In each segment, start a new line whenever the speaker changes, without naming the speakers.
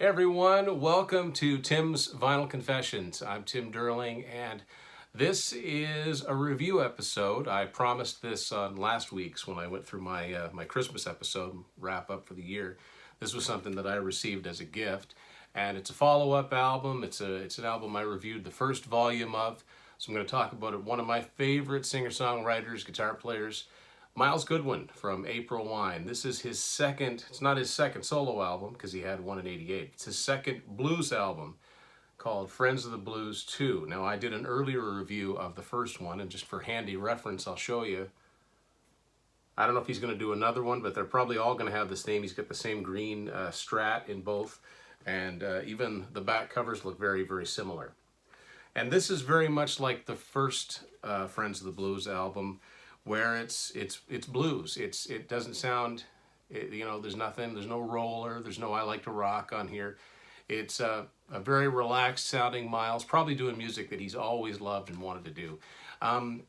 Hey everyone, welcome to Tim's Vinyl Confessions. I'm Tim Durling, and this is a review episode. I promised this on last week's when I went through my Christmas episode, wrap up for the year. This was something that I received as a gift, and it's a follow-up album. It's an album I reviewed the first volume of, so I'm going to talk about it. One of my favorite singer-songwriters, guitar players, Myles Goodwyn from April Wine. This is his second, it's not his second solo album because he had one in '88. It's his second blues album called Friends of the Blues 2. Now I did an earlier review of the first one, and just for handy reference I'll show you. I don't know if he's going to do another one, but they're probably all going to have the same. He's got the same green Strat in both, and even the back covers look very, very similar. And this is very much like the first Friends of the Blues album, where it's blues. It doesn't sound, there's nothing, there's no roller, there's no I like to rock on here. It's a very relaxed sounding Myles, probably doing music that he's always loved and wanted to do. And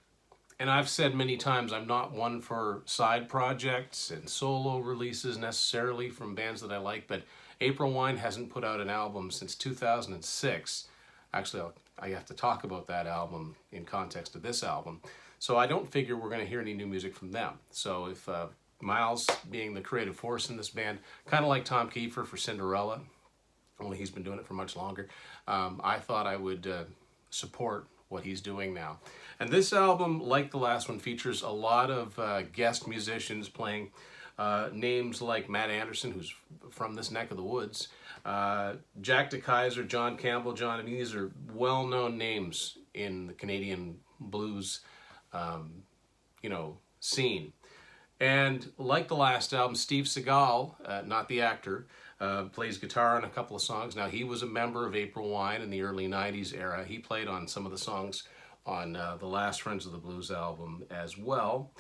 I've said many times I'm not one for side projects and solo releases necessarily from bands that I like, but April Wine hasn't put out an album since 2006. Actually, I have to talk about that album in context of this album. So I don't figure we're going to hear any new music from them. So if Myles, being the creative force in this band, kind of like Tom Kiefer for Cinderella, only he's been doing it for much longer, I thought I would support what he's doing now. And this album, like the last one, features a lot of guest musicians playing names like Matt Anderson, who's from this neck of the woods, Jack DeKaiser, John Campbell, these are well-known names in the Canadian blues scene. And like the last album, Steve Seagal, not the actor, plays guitar on a couple of songs. Now, he was a member of April Wine in the early 90s era. He played on some of the songs on the last Friends of the Blues album as well.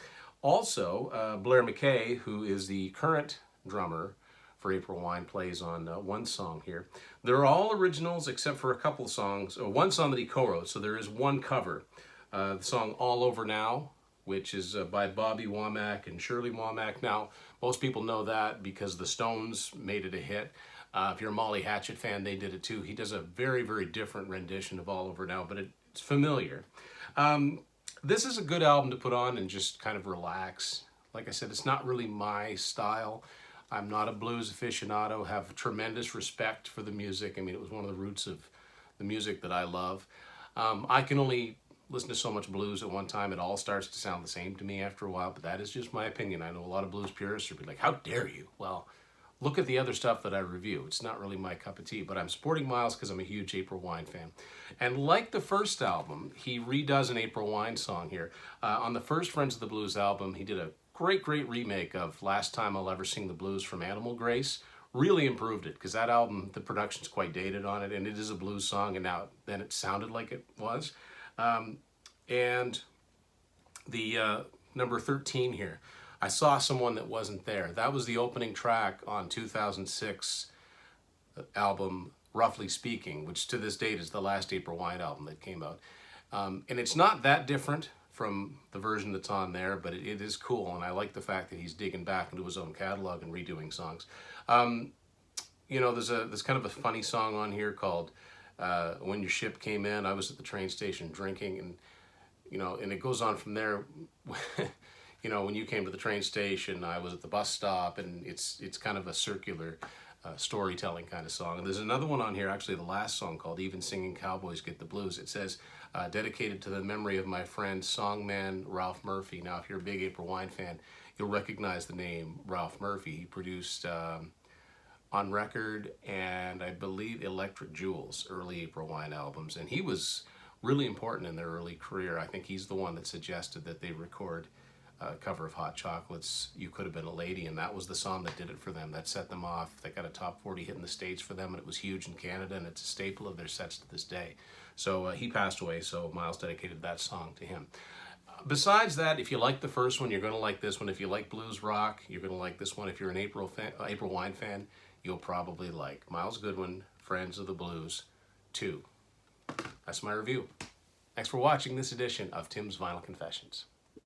Also, Blair McKay, who is the current drummer for April Wine, plays on one song here. They're all originals except for a couple of songs, or one song that he co-wrote, so there is one cover. The song All Over Now, which is by Bobby Womack and Shirley Womack. Now, most people know that because the Stones made it a hit. If you're a Molly Hatchet fan, they did it too. He does a very, very different rendition of All Over Now, but it's familiar. This is a good album to put on and just kind of relax. Like I said, it's not really my style. I'm not a blues aficionado, have tremendous respect for the music. I mean, it was one of the roots of the music that I love. I can only listen to so much blues at one time. It all starts to sound the same to me after a while, but that is just my opinion. I know a lot of blues purists would be like, how dare you? Well, look at the other stuff that I review. It's not really my cup of tea, but I'm supporting Myles because I'm a huge April Wine fan. And like the first album, he redoes an April Wine song here. On the first Friends of the Blues album, he did a great remake of Last Time I'll Ever Sing the Blues from Animal Grace. Really improved it, because that album, the production's quite dated on it, and it is a blues song, and now then it sounded like it was. And the number 13 here, I Saw Someone That Wasn't There. That was the opening track on 2006 album, Roughly Speaking, which to this date is the last April Wine album that came out. And it's not that different from the version that's on there, but it is cool, and I like the fact that he's digging back into his own catalog and redoing songs. There's kind of a funny song on here called When Your Ship Came In. I was at the train station drinking, and it goes on from there. When you came to the train station, I was at the bus stop, and it's kind of a circular storytelling kind of song. And there's another one on here, actually the last song, called Even Singing Cowboys Get the Blues. It says, dedicated to the memory of my friend songman Ralph Murphy. Now, if you're a big April Wine fan, you'll recognize the name Ralph Murphy. He produced On Record and I believe Electric Jewels, early April Wine albums, and he was really important in their early career. I think he's the one that suggested that they record a cover of Hot Chocolate's You Could Have Been a Lady, and that was the song that did it for them. That set them off. They got a top 40 hit in the States for them, and it was huge in Canada, and it's a staple of their sets to this day. So he passed away, so Myles dedicated that song to him. Besides that, if you like the first one, you're going to like this one. If you like blues rock, you're going to like this one. If you're an April Wine fan, you'll probably like Myles Goodwyn, Friends of the Blues 2. That's my review. Thanks for watching this edition of Tim's Vinyl Confessions.